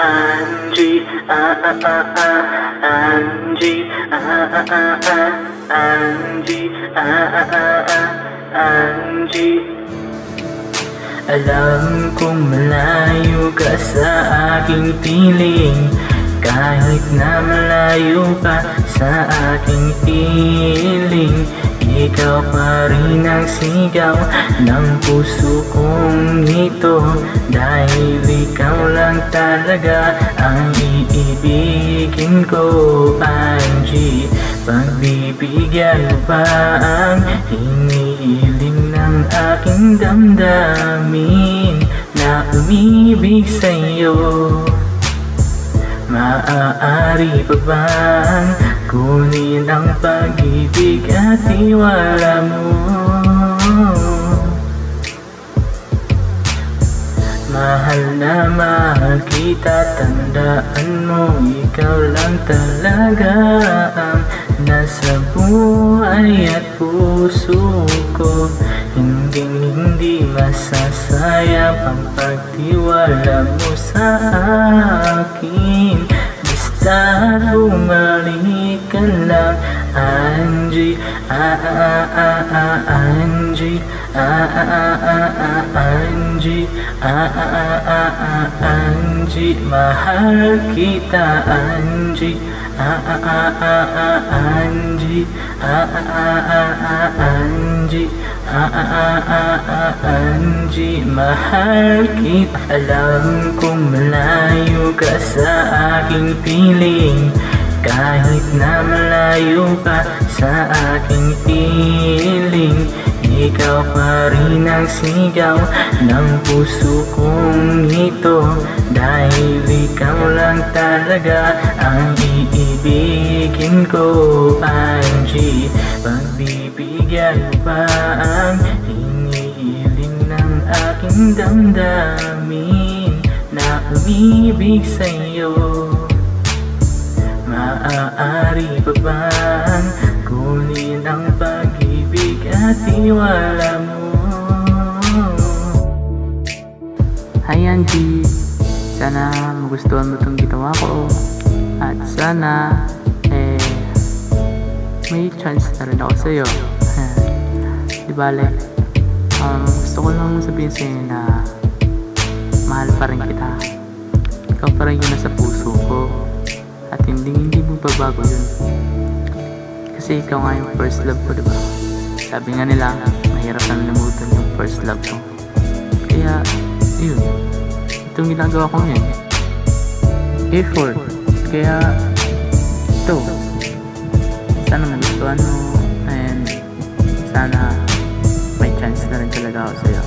Angie, Angie, Angie, Angie. Alam kong malayo ka sa aking piling, kahit na malayo ka sa aking piling, ikaw pa rin ang sigaw ng puso kong ito. Dahil ikaw lang talaga ang iibigin ko, Angie. Pagbibigyan mo ba ang hinihiling ng aking damdamin na umibig sa'yo? Maaari pa bang kunin ang pag-ibig at tiwala mo? Mahal na mahal kita, tandaan mo, ikaw lang talaga ang nasa buhay at puso ko. Hindi masasayang ang pagtiwala mo sa akin. Basta bumalik ka lang, Angie, Angie, Angie, Angie, mahal kita, Angie, Angie, Angie, Angie, mahal kita. Alam kong malayo ka sa aking piling, kahit na malayo ka sa aking piling, ikaw pa rin ang sigaw ng puso kong ito. Dahil ikaw lang talaga ang iibigin ko, Angie. Pagbibigyan mo ba ang hinihiling ng aking damdamin na umibig sa'yo? Maaari pa bang kunin ang pag-ibig at tiwala mo? Hi Angie, sana magustuhan mo itong ginawa ko, at sana may chance na rin ako sa'yo. Di bale, gusto ko lang sabihin sa'yo na mahal pa rin kita. Ikaw pa rin yung nasa puso ko, at hindi magbabago yun. Kasi ikaw nga yung first love ko, diba? Sabi nga nila, mahirap na limutan yung first love ko. Kaya, yun, itong ginagawa ko ngayon, effort. Kaya, ito, sana magustuhan mo, and sana may chance na rin talaga ako sa'yo.